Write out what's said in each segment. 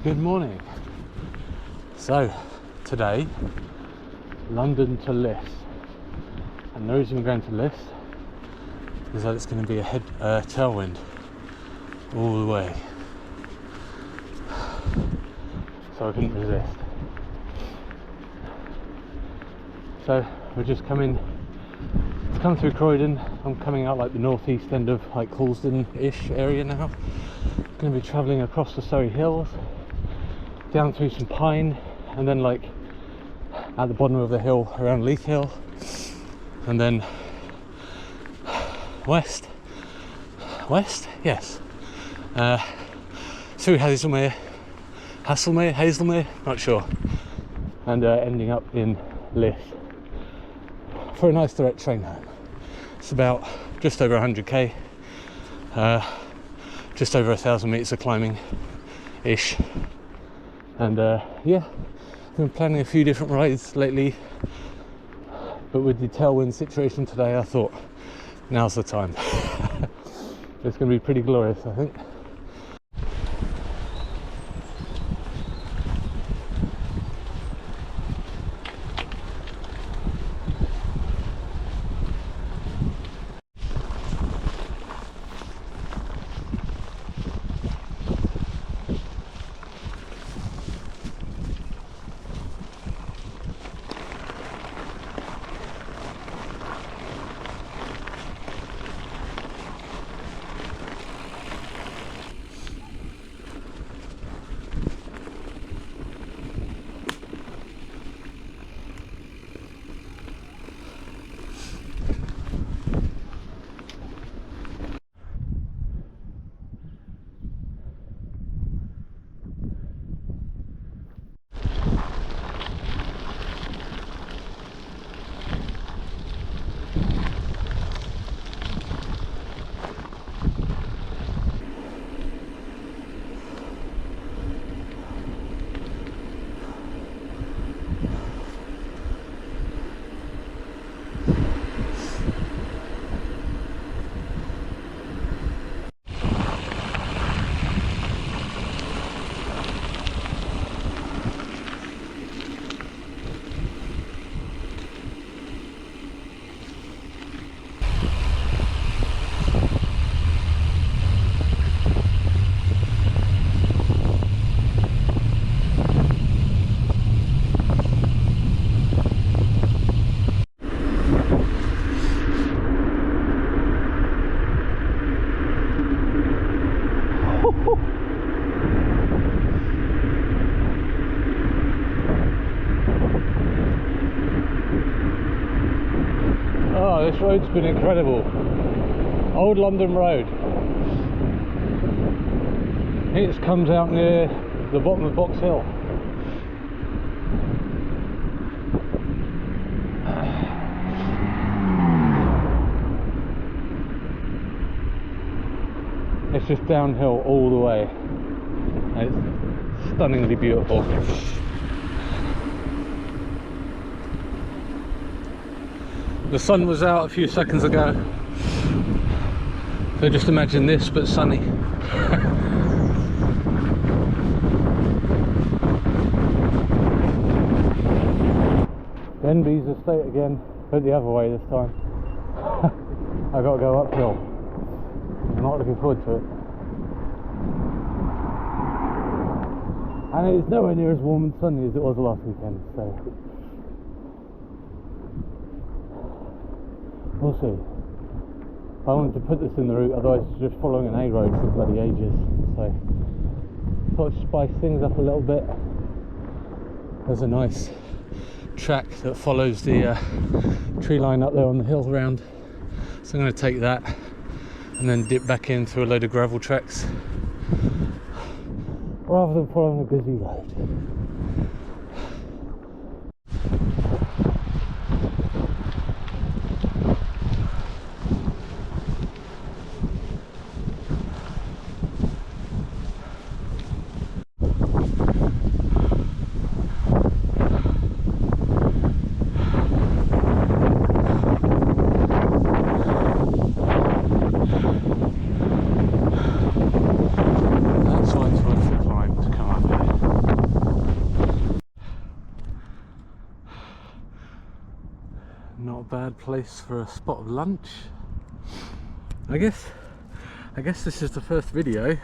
Good morning. So today, London to Liss, and the reason we're going to Liss is that it's going to be a tailwind all the way, so I couldn't resist. So we're just come through Croydon. I'm coming out like the northeast end of like Colston-ish area now. Going to be travelling across the Surrey Hills, down through some pine, and then like at the bottom of the hill around Liss Hill, and then west, yes, through Haslemere, not sure, and ending up in Liss for a nice direct train home. It's about just over 100k, just over 1,000 meters of climbing ish. And yeah, I've been planning a few different rides lately, but with the tailwind situation today, I thought now's the time. It's going to be pretty glorious, I think. Oh, this road's been incredible. Old London Road. It comes out near the bottom of Box Hill. It's just downhill all the way. It's stunningly beautiful. The sun was out a few seconds ago, so just imagine this but sunny. Denby's estate again, but the other way this time. I got to go uphill. I'm not looking forward to it. And it's nowhere near as warm and sunny as it was last weekend, so we'll see. I wanted to put this in the route, otherwise it's just following an A road for bloody ages. So thought I'd spice things up a little bit. There's a nice track that follows the tree line up there on the hill round. So I'm going to take that and then dip back in through a load of gravel tracks, rather than following a busy road. That's why it's worth the climb to come up here. bad place for a spot of lunch. I guess this is the first video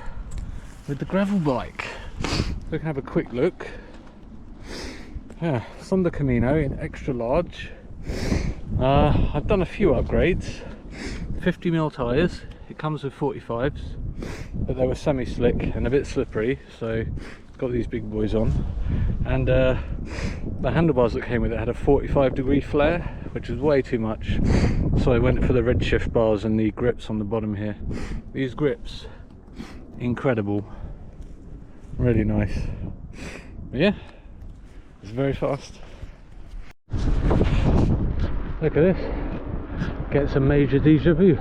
with the gravel bike. We can have a quick look. Yeah, Sonda Camino in extra large. I've done a few upgrades. 50mm tyres. It comes with 45s, but they were semi-slick and a bit slippery, so got these big boys on. And the handlebars that came with it had a 45-degree flare, which was way too much, so I went for the redshift bars and the grips on the bottom here. These grips, incredible, really nice. But yeah, it's very fast. Look at this, gets a major deja vu.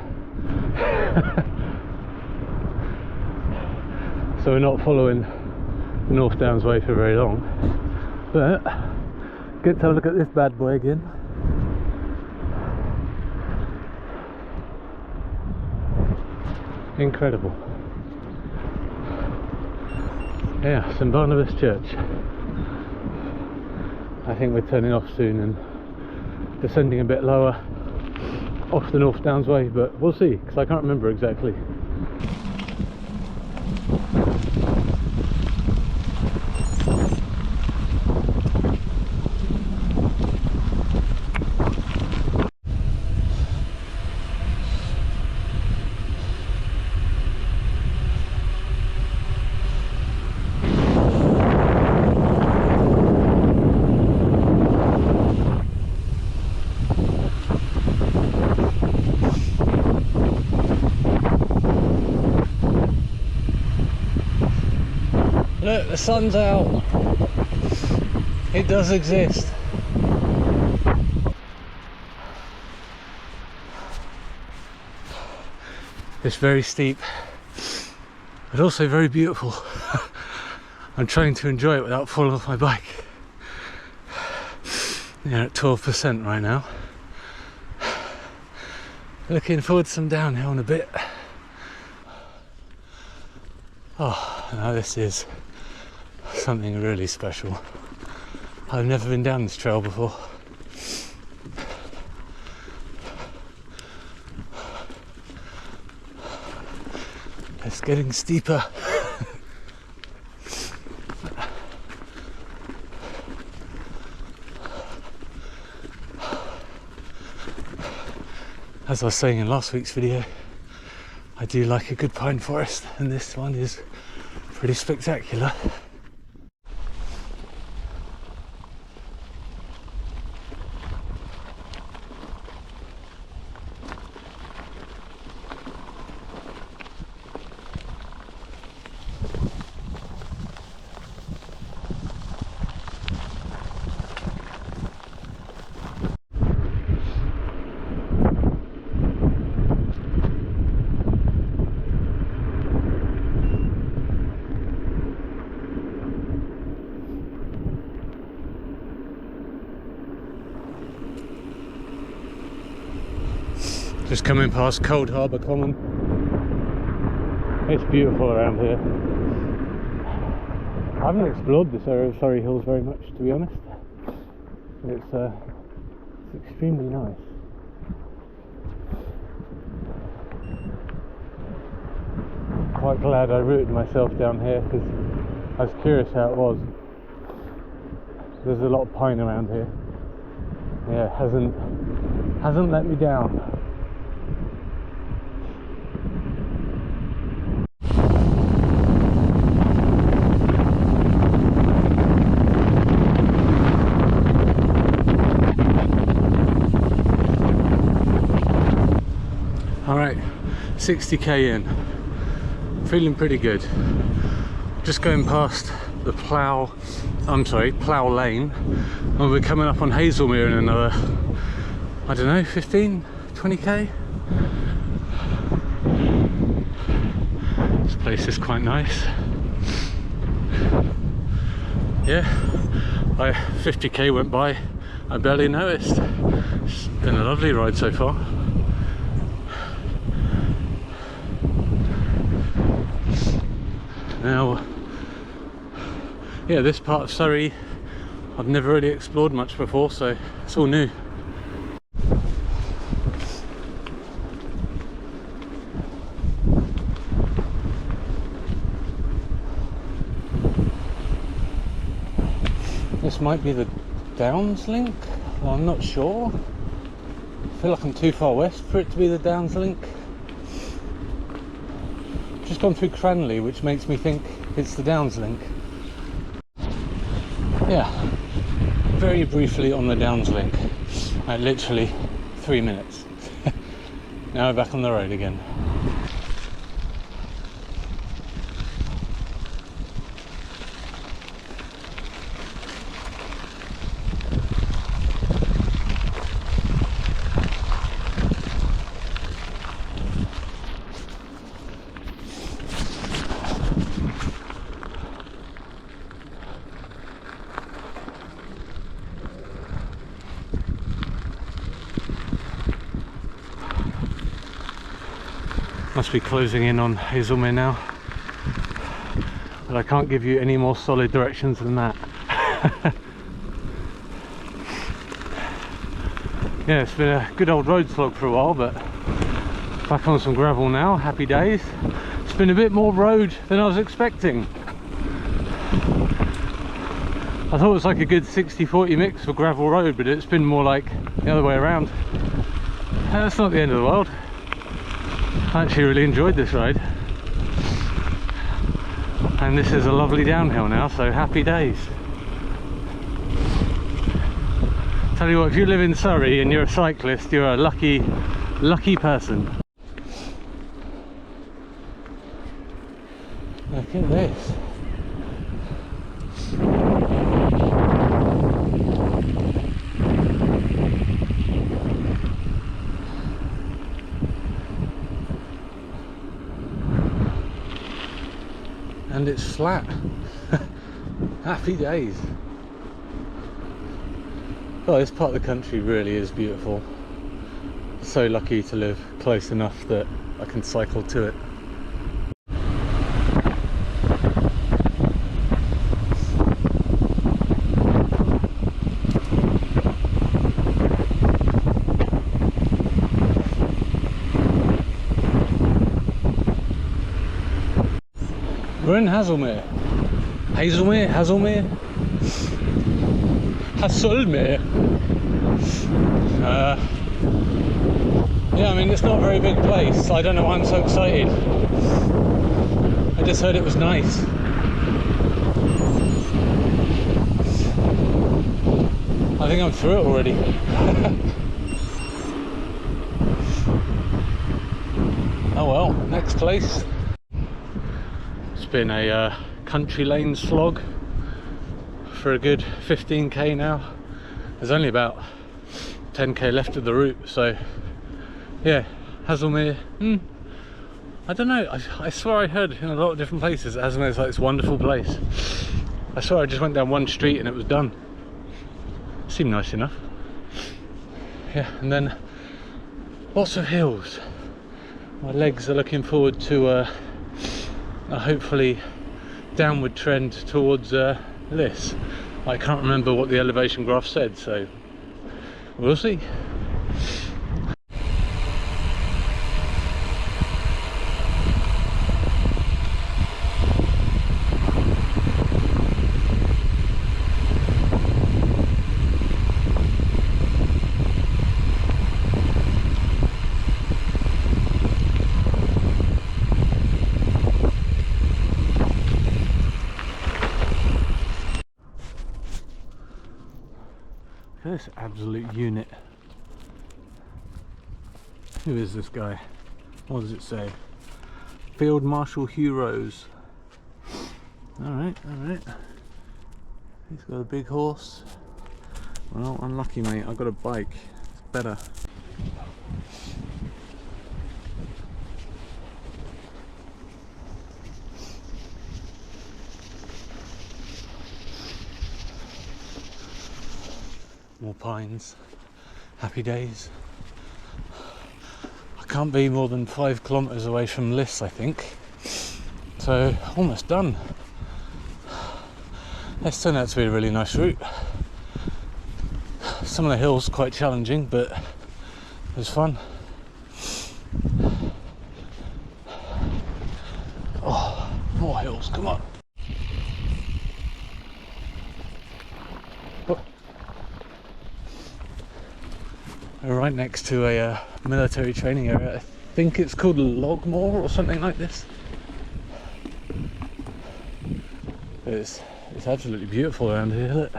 So we're not following the North Downs way for very long, but get to have a look at this bad boy again. Incredible. Yeah, St Barnabas Church. I think we're turning off soon and descending a bit lower off the North Downs way, but we'll see, because I can't remember exactly. Look, the sun's out. It does exist. It's very steep, but also very beautiful. I'm trying to enjoy it without falling off my bike. Yeah, at 12% right now. Looking forward to some downhill in a bit. Oh, now this is something really special. I've never been down this trail before. It's getting steeper. As I was saying in last week's video, I do like a good pine forest, and this one is pretty spectacular. Just coming past Cold Harbour Common. It's beautiful around here. I haven't explored this area of Surrey Hills very much, to be honest. It's extremely nice. Quite glad I rooted myself down here, because I was curious how it was. There's a lot of pine around here. Yeah, hasn't let me down. Alright, 60k in, feeling pretty good. Just going past the plough lane, and we're coming up on Haslemere in another, I don't know, 15, 20k. This place is quite nice. Yeah, 50k went by, I barely noticed. It's been a lovely ride so far. Now, yeah, this part of Surrey I've never really explored much before, so it's all new. this might be the Downs link. Well, I'm not sure. I feel like I'm too far west for it to be the Downs link. Just gone through Cranley, which makes me think it's the Downs link. Yeah, very briefly on the Downs link. Literally 3 minutes. Now we're back on the road again. Must be closing in on Haslemere now, but I can't give you any more solid directions than that. Yeah, it's been a good old road slog for a while, but back on some gravel now. Happy days. It's been a bit more road than I was expecting. I thought it was like a good 60-40 mix for gravel road, but it's been more like the other way around. That's not the end of the world. I actually really enjoyed this ride, and this is a lovely downhill now, so happy days. Tell you what, if you live in Surrey and you're a cyclist, you're a lucky person. Look at this. And it's flat. Happy days. Oh, this part of the country really is beautiful. So lucky to live close enough that I can cycle to it. We're in Haslemere. Haslemere? Yeah, I mean, it's not a very big place, so I don't know why I'm so excited. I just heard it was nice. I think I'm through it already. Oh well, next place. It's been a country lane slog for a good 15k now. There's only about 10k left of the route, so yeah, Haslemere. I don't know, I swear I heard in a lot of different places Haslemere is like this wonderful place. I swear I just went down one street and it was done. Seemed nice enough. Yeah, and then lots of hills. My legs are looking forward to a hopefully downward trend towards Liss. I can't remember what the elevation graph said, so we'll see. This absolute unit. Who is this guy? What does it say? Field Marshal Hugh Rose. Alright, alright. He's got a big horse. Well, unlucky mate, I've got a bike. It's better. More pines. Happy days. I can't be more than 5 kilometers away from Liss, I think. So, almost done. This turned out to be a really nice route. Some of the hills quite challenging, but it was fun. Oh, more hills, come on. right next to a military training area. I think it's called Logmore or something like this. It's absolutely beautiful around here, look.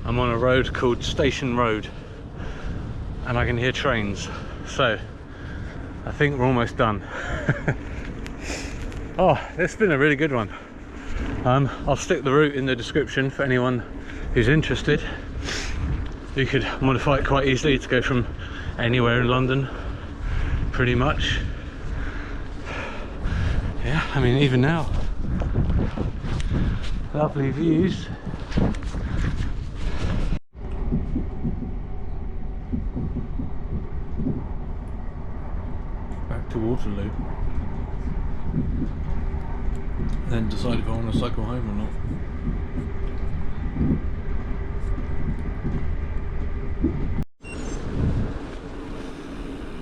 I'm on a road called Station Road and I can hear trains, so I think we're almost done. Oh, it's been a really good one. I'll stick the route in the description for anyone who's interested. You could modify it quite easily to go from anywhere in London, pretty much. Yeah, I mean, even now, lovely views. Back to Waterloo. Then decide if I want to cycle home or not.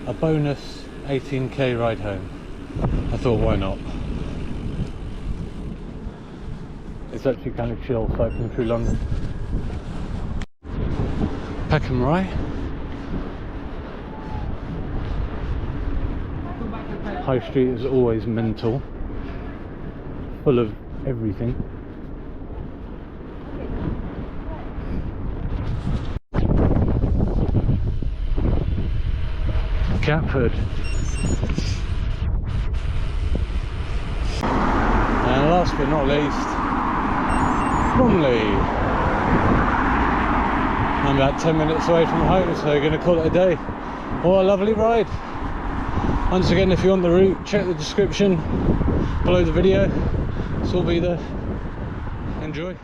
A bonus 18k ride home. I thought, why not? It's actually kind of chill cycling through London. Peckham Rye. High Street is always mental, full of everything. Catford. And last but not least, Bromley. I'm about 10 minutes away from home, so we're going to call it a day. What a lovely ride. Once again, if you want the route, check the description below the video. It's all be there. Enjoy.